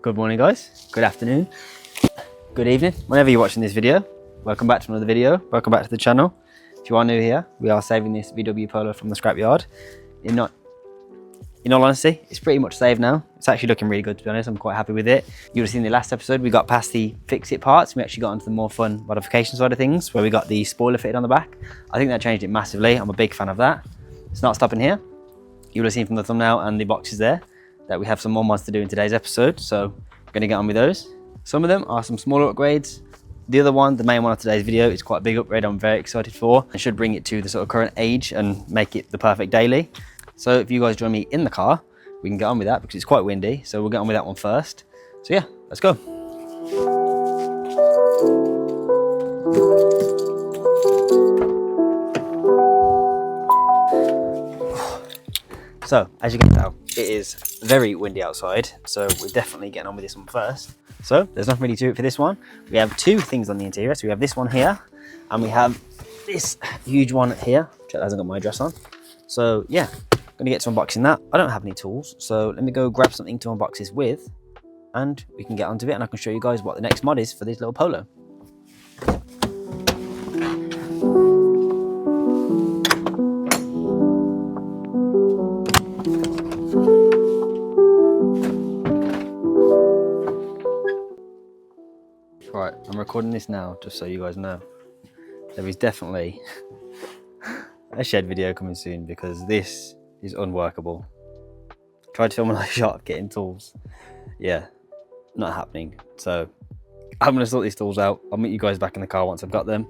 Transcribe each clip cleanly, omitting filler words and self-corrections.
Good morning guys, good afternoon, good evening, whenever you're watching this video. Welcome back to another video, welcome back to the channel. If you are new here, we are saving this VW Polo from the scrapyard. In all honesty, it's pretty much saved now. It's actually looking really good, to be honest. I'm quite happy with it. You would have seen in the last episode, we got past the fix it parts. We actually got onto the more fun modification side of things, where we got the spoiler fitted on the back. I think that changed it massively. I'm a big fan of that. It's not stopping here. You would have seen from the thumbnail and the boxes there that we have some more mods to do in today's episode, so I'm going to get on with those. Some of them are some smaller upgrades. The other one, the main one of today's video, is quite a big upgrade I'm very excited for, and should bring it to the sort of current age and make it the perfect daily. So if you guys join me in the car, we can get on with that because it's quite windy, so we'll get on with that one first. So yeah, let's go. So, as you can tell, it is very windy outside, so we're definitely getting on with this one first. So, there's nothing really to it for this one. We have two things on the interior. So we have this one here, and we have this huge one here, which hasn't got my address on. So yeah, I'm gonna get to unboxing that. I don't have any tools, so let me go grab something to unbox this with, and we can get onto it, and I can show you guys what the next mod is for this little Polo. Right, I'm recording this now, just so you guys know. There is definitely a shed video coming soon because this is unworkable. Tried to film another shot of getting tools. Yeah, not happening. So I'm gonna sort these tools out. I'll meet you guys back in the car once I've got them,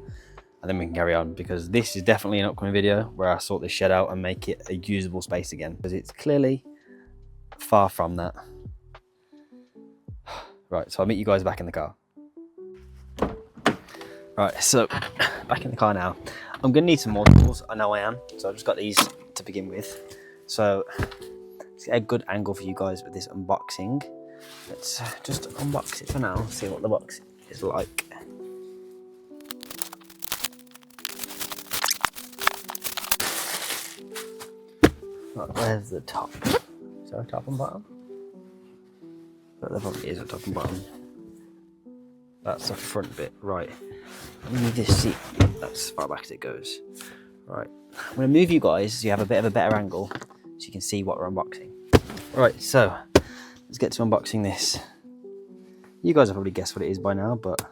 and then we can carry on, because this is definitely an upcoming video where I sort this shed out and make it a usable space again, because it's clearly far from that. Right, so I'll meet you guys back in the car. Right, so back in the car now. I'm gonna need some more tools, I know I am. So I've just got these to begin with. So let's get a good angle for you guys with this unboxing. Let's just unbox it for now, see what the box is like. Right, where's the top? Is there a top and bottom? But there probably is a top and bottom. That's the front bit, right. Let me move this seat, that's as far back as it goes. Right, I'm gonna move you guys so you have a bit of a better angle so you can see what we're unboxing. Right, so let's get to unboxing this. You guys have probably guessed what it is by now, but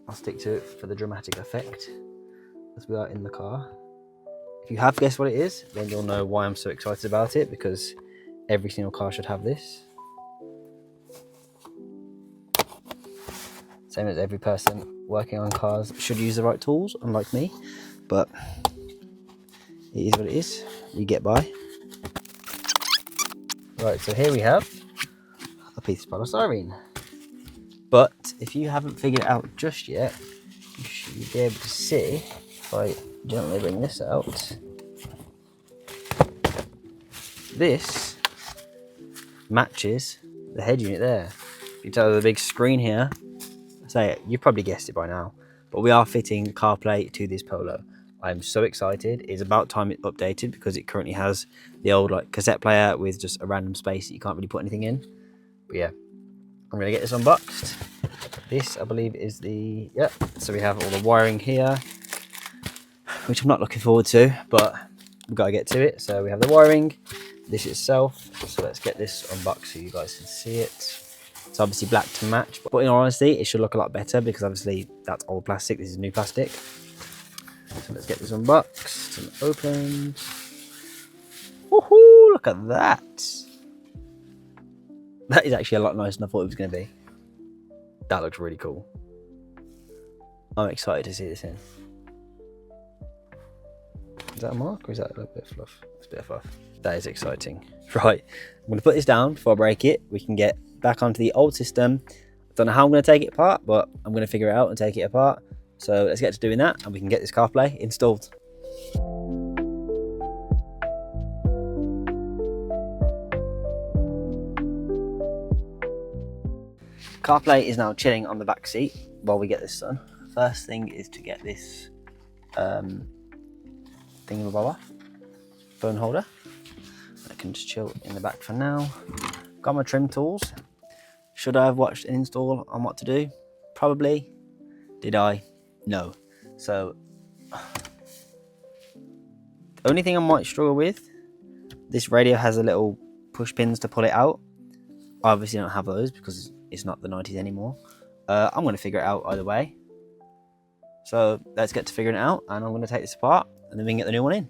I'll stick to it for the dramatic effect as we are in the car. If you have guessed what it is, then you'll know why I'm so excited about it, because every single car should have this. Same as every person working on cars should use the right tools, unlike me, but it is what it is, you get by. Right, so here we have a piece of polystyrene. But if you haven't figured it out just yet, you should be able to see, if I gently bring this out, this matches the head unit there. You can tell the big screen here. So you probably guessed it by now, but we are fitting CarPlay to this Polo. I'm so excited. It's about time it updated, because it currently has the old like cassette player with just a random space that you can't really put anything in. But yeah, I'm gonna get this unboxed. This, I believe, is the, yep. So we have all the wiring here, which I'm not looking forward to, but we've got to get to it. So we have the wiring, this itself. So let's get this unboxed so you guys can see it. It's obviously black to match, but in all honesty, it should look a lot better, because obviously that's old plastic, this is new plastic. So let's get this unboxed and opened. Woohoo, look at that. That is actually a lot nicer than I thought it was going to be. That looks really cool. I'm excited to see this in. Is that a mark, or is that a little bit of fluff? It's a bit of fluff. That is exciting. Right, I'm going to put this down before I break it. We can get back onto the old system. I don't know how I'm going to take it apart, but I'm going to figure it out and take it apart. So let's get to doing that, and we can get this CarPlay installed. CarPlay is now chilling on the back seat while we get this done. First thing is to get this thingamabobber, phone holder. I can just chill in the back for now. Got my trim tools. Should I have watched an install on what to do? Probably. Did I? No. So, the only thing I might struggle with, this radio has a little push pins to pull it out. I obviously don't have those because it's not the 90s anymore. I'm going to figure it out either way. So let's get to figuring it out, and I'm going to take this apart and then we can get the new one in.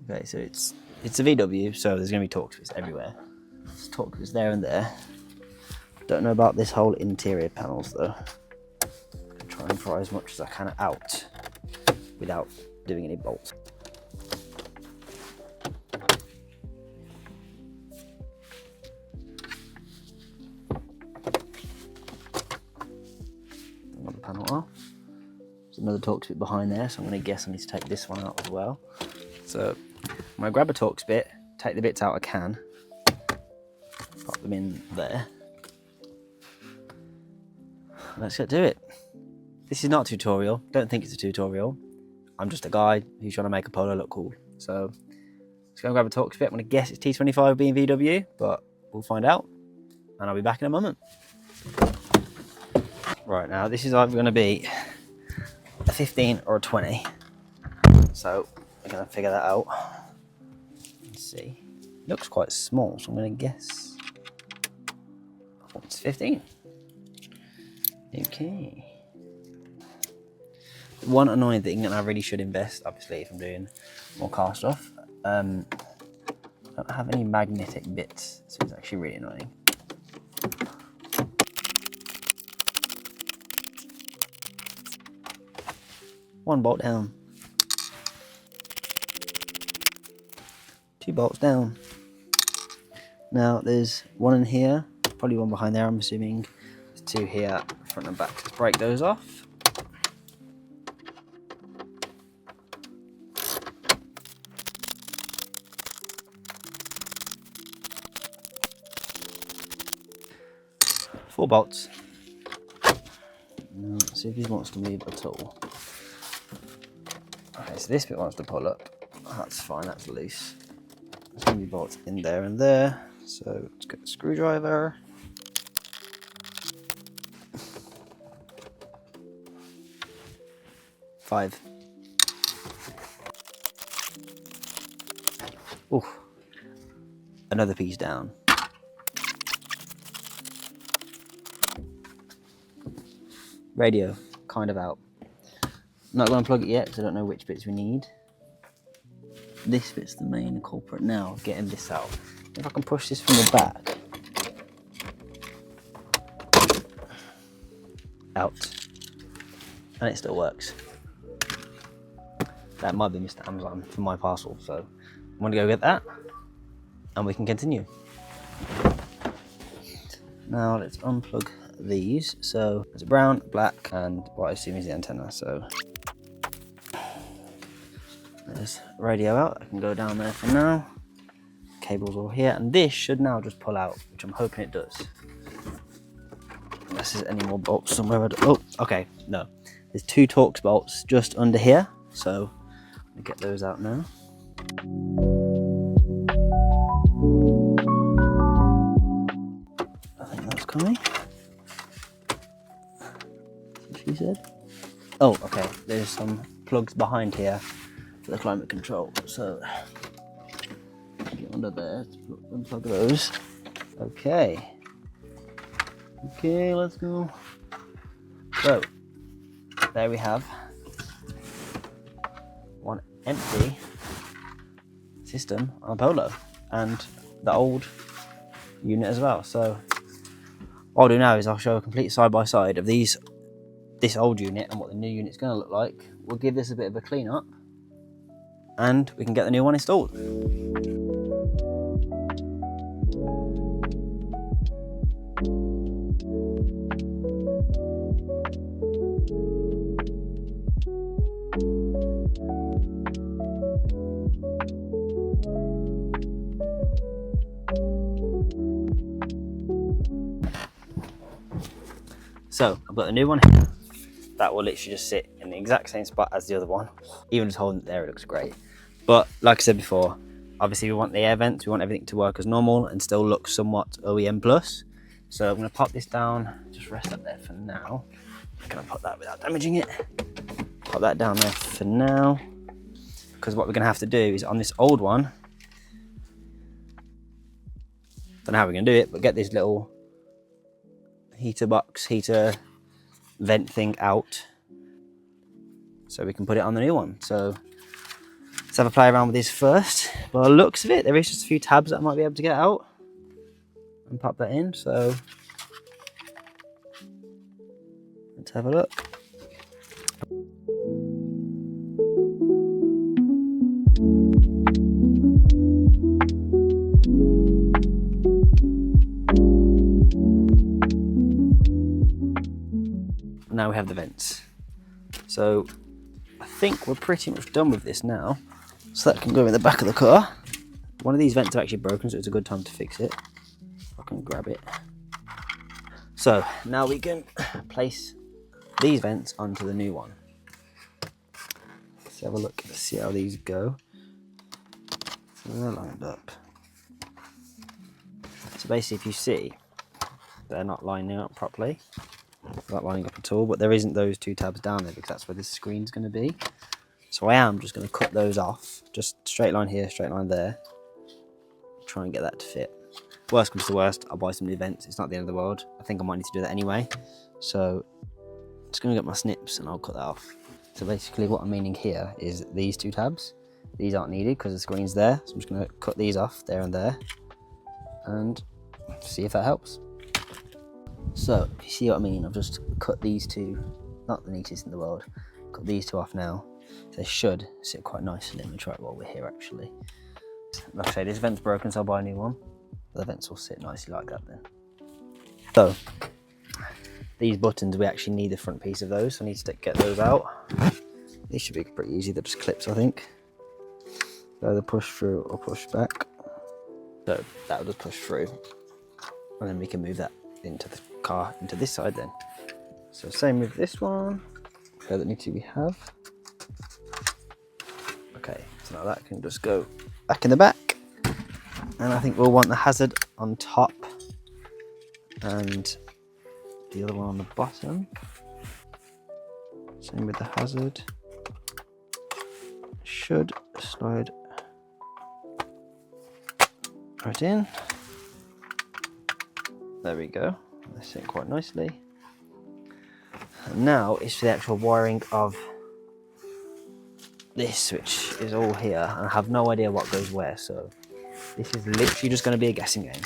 Okay, so it's a VW, so there's going to be torque twists everywhere. There's torque twists there and there. Don't know about this whole interior panels though. I'm going to try and pry as much as I can out without doing any bolts. The panel off. There's another Torx bit behind there, so I'm going to guess I need to take this one out as well. So I'm going to grab a Torx bit, take the bits out I can, pop them in there. Let's get to it. This is not a tutorial. Don't think it's a tutorial. I'm just a guy who's trying to make a Polo look cool. So let's go and grab a Torx bit. I'm going to guess it's T25 being VW, but we'll find out. And I'll be back in a moment. Right, now this is either going to be a 15 or a 20. So we're going to figure that out. Let's see. It looks quite small, so I'm going to guess. Oh, it's 15. Okay. One annoying thing, and I really should invest, obviously, if I'm doing more car stuff. I don't have any magnetic bits, so it's actually really annoying. One bolt down. 2 bolts down. Now there's one in here, probably one behind there, I'm assuming. There's 2 here, front and back. Let's break those off. Four bolts. Now, let's see if he wants to move at all. Okay, so this bit wants to pull up. That's fine, that's loose. There's going to be bolts in there and there. So let's get the screwdriver. Five. Ooh. Another piece down. Radio, kind of out. Not going to plug it yet because I don't know which bits we need. This bit's the main culprit now, getting this out. If I can push this from the back. Out. And it still works. That might be Mr. Amazon for my parcel, so I'm going to go get that and we can continue. Now let's unplug these. So there's a brown, black, and what I assume is the antenna. So there's radio out. I can go down there for now. Cables all here, and this should now just pull out, which I'm hoping it does. Unless there's any more bolts somewhere. Oh, okay, no. There's 2 Torx bolts just under here, so I'll get those out now. I think that's coming. She said. Oh, okay. There's some plugs behind here for the climate control. So get under there to unplug those. Okay. Okay, let's go. So there we have one empty system on a Polo and the old unit as well. So what I'll do now is I'll show a complete side by side of this old unit and what the new unit's going to look like. We'll give this a bit of a clean up and we can get the new one installed. So I've got the new one here. That will literally just sit in the exact same spot as the other one. Even just holding it there, it looks great. But like I said before, Obviously we want the air vents, we want everything to work as normal and still look somewhat OEM plus. So I'm going to pop this down, just rest up there for now. I'm going to pop that without damaging it. Pop that down there for now. Because what we're going to have to do is on this old one, don't know how we're going to do it, but get this little heater vent thing out so we can put it on the new one. So let's have a play around with this first. By the looks of it, there is just a few tabs that I might be able to get out and pop that in. So let's have a look. Now we have the vents. So I think we're pretty much done with this now. So that can go in the back of the car. One of these vents are actually broken, so it's a good time to fix it. I can grab it. So now we can place these vents onto the new one. Let's have a look, see how these go. So they're lined up. So basically, if you see, they're not lining up properly. Not lining up at all, but there isn't those two tabs down there because that's where this screen's going to be. So I am just going to cut those off, just straight line here, straight line there. Try and get that to fit. Worst comes to worst, I'll buy some new vents. It's not the end of the world. I think I might need to do that anyway. So I'm just going to get my snips and I'll cut that off. So basically what I'm meaning here is these two tabs. These aren't needed because the screen's there. So I'm just going to cut these off there and there and see if that helps. So, if you see what I mean, I've just cut these two, not the neatest in the world, cut these two off now. They should sit quite nicely. Let me try it while we're here actually. Like I say, this vent's broken, so I'll buy a new one. The vents will sit nicely like that then. So, these buttons, we actually need the front piece of those, so I need to get those out. These should be pretty easy, they're just clips I think. So either push through or push back. So, that'll just push through. And then we can move that into the car, into this side then. So same with this one. So that needs to be have. Okay, so now that can just go back in the back. And I think we'll want the hazard on top and the other one on the bottom. Same with the hazard. Should slide right in. There we go. They sit quite nicely. And now it's for the actual wiring of this, which is all here. And I have no idea what goes where, so this is literally just going to be a guessing game.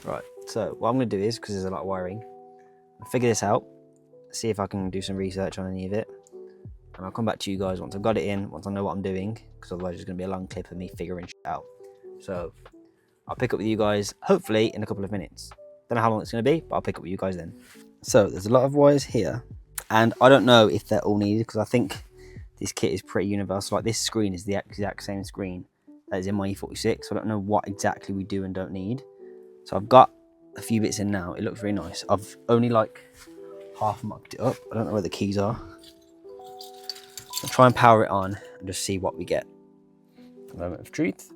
Right, so what I'm going to do is, because there's a lot of wiring, I'll figure this out, see if I can do some research on any of it, and I'll come back to you guys once I've got it in, once I know what I'm doing, because otherwise it's going to be a long clip of me figuring shit out. So I'll pick up with you guys, hopefully, in a couple of minutes. Don't know how long it's going to be, but I'll pick up with you guys then. So, there's a lot of wires here, and I don't know if they're all needed, because I think this kit is pretty universal. Like, this screen is the exact same screen that is in my E46, so I don't know what exactly we do and don't need. So, I've got a few bits in now. It looks very nice. I've only, like, half mucked it up. I don't know where the keys are. I'll try and power it on and just see what we get. A moment of truth.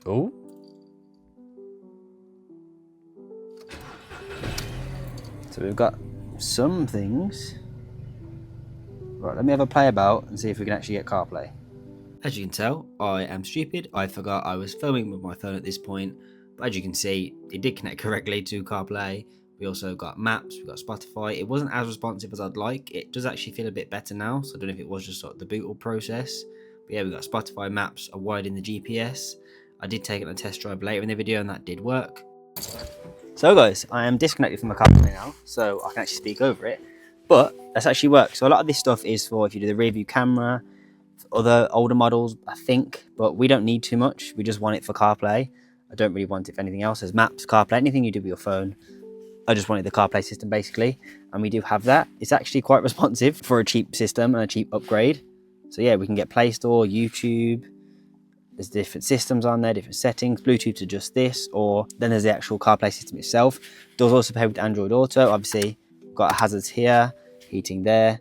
Oh. So we've got some things. Right, let me have a play about and see if we can actually get CarPlay. As you can tell, I am stupid. I forgot I was filming with my phone at this point. But as you can see, it did connect correctly to CarPlay. We also got maps, we got Spotify. It wasn't as responsive as I'd like. It does actually feel a bit better now. So I don't know if it was just sort of the boot up process. But yeah, we got Spotify, maps, I wired in the GPS. I did take it on a test drive later in the video and that did work. So guys, I am disconnected from the CarPlay now, so I can actually speak over it. But that's actually works. So a lot of this stuff is for if you do the rear view camera, for other older models, I think, but we don't need too much. We just want it for CarPlay. I don't really want it for anything else. There's maps, CarPlay, anything you do with your phone. I just wanted the CarPlay system basically, and we do have that. It's actually quite responsive for a cheap system and a cheap upgrade. So yeah, we can get Play Store, YouTube. There's different systems on there, different settings. Bluetooth to just this, or then there's the actual CarPlay system itself. It does also pair with Android Auto. Obviously, we've got hazards here, heating there.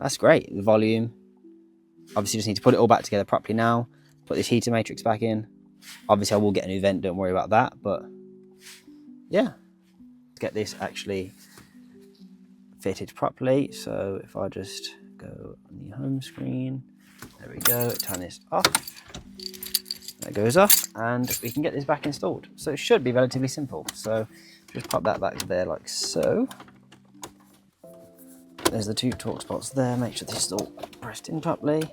That's great. The volume. Obviously just need to put it all back together properly now. Put this heater matrix back in. Obviously I will get a new vent, don't worry about that, but yeah, let's get this actually fitted properly. So if I just go on the home screen, there we go, turn this off, that goes off, and we can get this back installed. So it should be relatively simple. So just pop that back there like so. There's the two torque spots there, make sure this is all pressed in properly.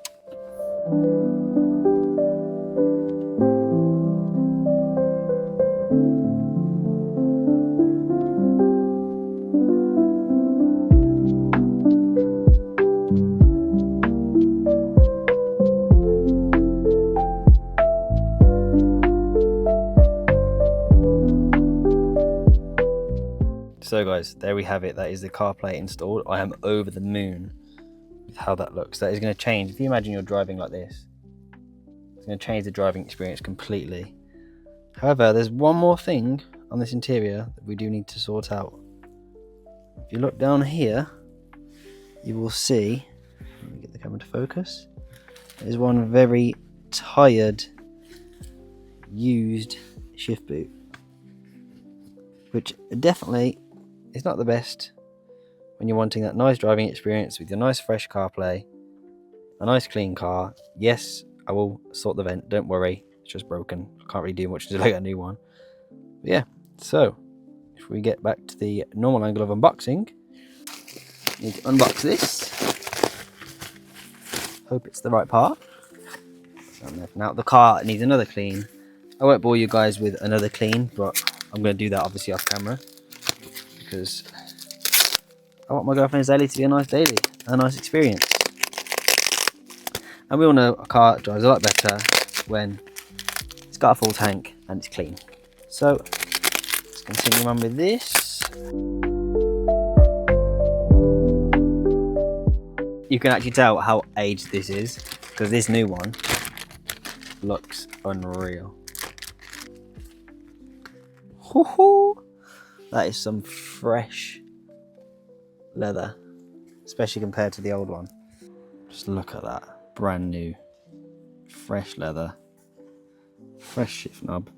So guys, there we have it. That is the CarPlay installed. I am over the moon with how that looks. That is going to change. If you imagine you're driving like this, it's going to change the driving experience completely. However, there's one more thing on this interior that we do need to sort out. If you look down here, you will see, let me get the camera to focus, there's one very tired, used shift boot, which definitely is not the best when you're wanting that nice driving experience with your nice fresh CarPlay, a nice clean car. Yes, I will sort the vent, don't worry, it's just broken. I can't really do much until I get a new one. But yeah, so if we get back to the normal angle of unboxing, need to unbox this. Hope it's the right part. Now the car needs another clean. I won't bore you guys with another clean, but I'm going to do that obviously off camera, because I want my girlfriend's daily to be a nice daily, a nice experience. And we all know a car drives a lot better when it's got a full tank and it's clean. So let's continue on with this. You can actually tell how aged this is, because this new one looks unreal. That is some fresh leather, especially compared to the old one. Just look at that, brand new, fresh leather, fresh shift knob.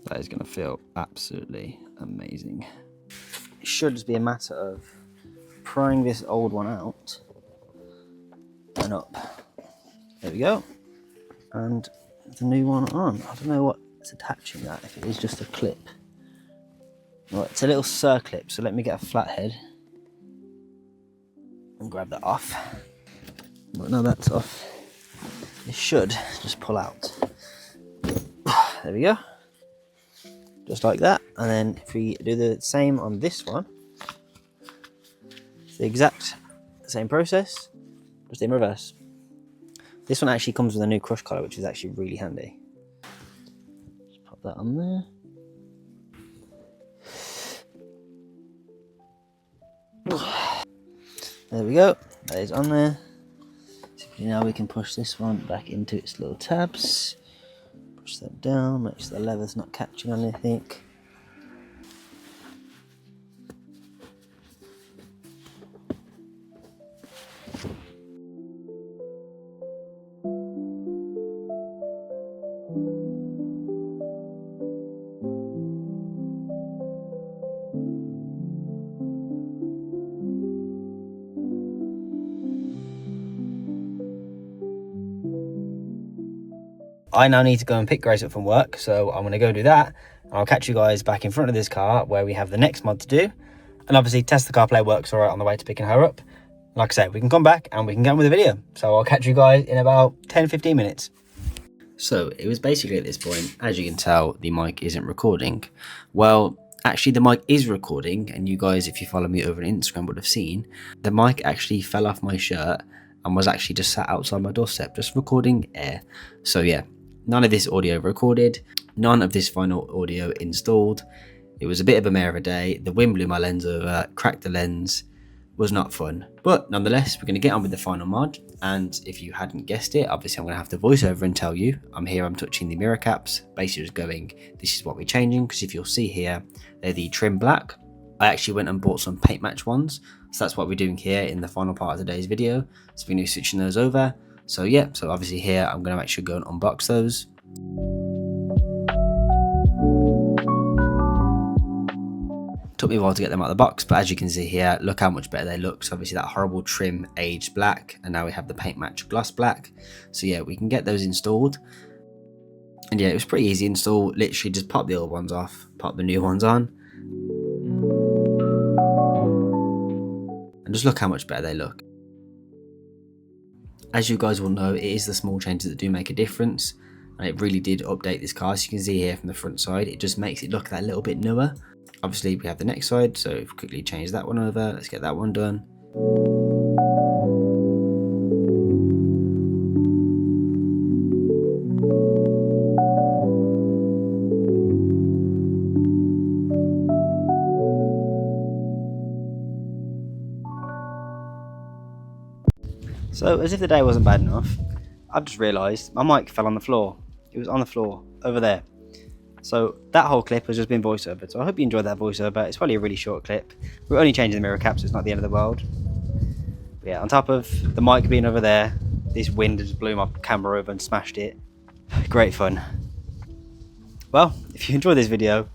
That is going to feel absolutely amazing. It should just be a matter of prying this old one out and up. There we go. And the new one on. I don't know what's attaching that, if it is just a clip. Right, it's a little circlip, so let me get a flathead and grab that off. But now that's off, it should just pull out. There we go. Just like that. And then if we do the same on this one, it's the exact same process, just in reverse. This one actually comes with a new crush collar, which is actually really handy. Just pop that on there. There we go, that is on there. So now we can push this one back into its little tabs. Push that down, make sure the leather's not catching on anything. I now need to go and pick Grace up from work, so I'm going to go do that. I'll catch you guys back in front of this car where we have the next mod to do, and obviously test the CarPlay works all right on the way to picking her up. Like I said, we can come back and we can get on with the video. So I'll catch you guys in about 10-15 minutes. So it was basically at this point, as you can tell, the mic isn't recording. Well, actually the mic is recording, and you guys, if you follow me over on Instagram, would have seen the mic actually fell off my shirt and was actually just sat outside my doorstep, just recording air. So yeah, none of this audio recorded, none of this final audio installed. It was a bit of a mare of a day. The wind blew my lens over, cracked the lens. Was not fun. But nonetheless, we're going to get on with the final mod. And if you hadn't guessed it, obviously I'm going to have to voice over and tell you. I'm touching the mirror caps, basically just going, this is what we're changing. Because if you'll see here, they're the trim black. I actually went and bought some paint match ones, so that's what we're doing here in the final part of today's video. So we're going to be switching those over. So yeah, so obviously here I'm going to actually go and unbox those. Took me a while to get them out of the box, but as you can see here, look how much better they look. So obviously that horrible trim aged black, and now we have the paint match gloss black. So yeah, we can get those installed. And yeah, it was pretty easy install. Literally just pop the old ones off, pop the new ones on. And just look how much better they look. As you guys will know, it is the small changes that do make a difference, and it really did update this car. So you can see here from the front side, it just makes it look that little bit newer. Obviously we have the next side, so if we quickly change that one over, let's get that one done. So, as if the day wasn't bad enough, I've just realised my mic fell on the floor. It was on the floor, over there. So, that whole clip has just been voiceover. So, I hope you enjoyed that voiceover. It's probably a really short clip. We're only changing the mirror cap, so it's not the end of the world. But yeah, on top of the mic being over there, this wind just blew my camera over and smashed it. Great fun. Well, if you enjoyed this video,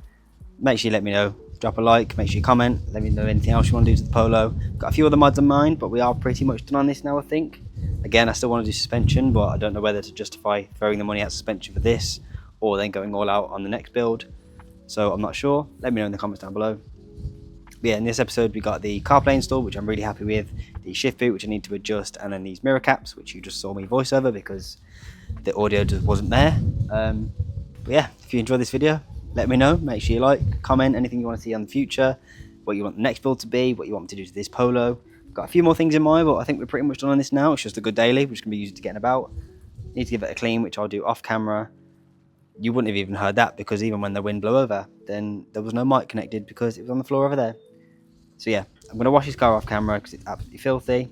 make sure you let me know. Drop a like, make sure you comment, let me know anything else you want to do to the Polo. Got a few other mods on mine, but we are pretty much done on this now, I think. Again, I still want to do suspension, but I don't know whether to justify throwing the money at suspension for this or then going all out on the next build. So I'm not sure. Let me know in the comments down below. But yeah, in this episode we got the CarPlay installed, which I'm really happy with, the shift boot, which I need to adjust, and then these mirror caps, which you just saw me voice over because the audio just wasn't there. But yeah, if you enjoyed this video, let me know. Make sure you like, comment anything you want to see in the future, what you want the next build to be, what you want me to do to this Polo. Got a few more things in mind, but I think we're pretty much done on this now. It's just a good daily, which can be used to getting about. Need to give it a clean, which I'll do off camera. You wouldn't have even heard that because even when the wind blew over, then there was no mic connected because it was on the floor over there. So yeah, I'm going to wash this car off camera because it's absolutely filthy.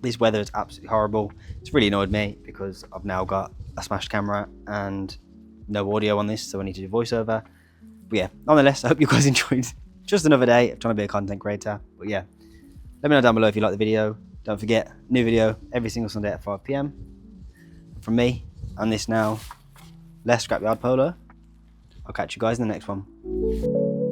This weather is absolutely horrible. It's really annoyed me because I've now got a smashed camera and no audio on this, so I need to do voiceover. But yeah, nonetheless, I hope you guys enjoyed just another day of trying to be a content creator. But yeah, let me know down below if you like the video. Don't forget, new video every single Sunday at 5 PM. From me and this now, less Scrapyard Polo. I'll catch you guys in the next one.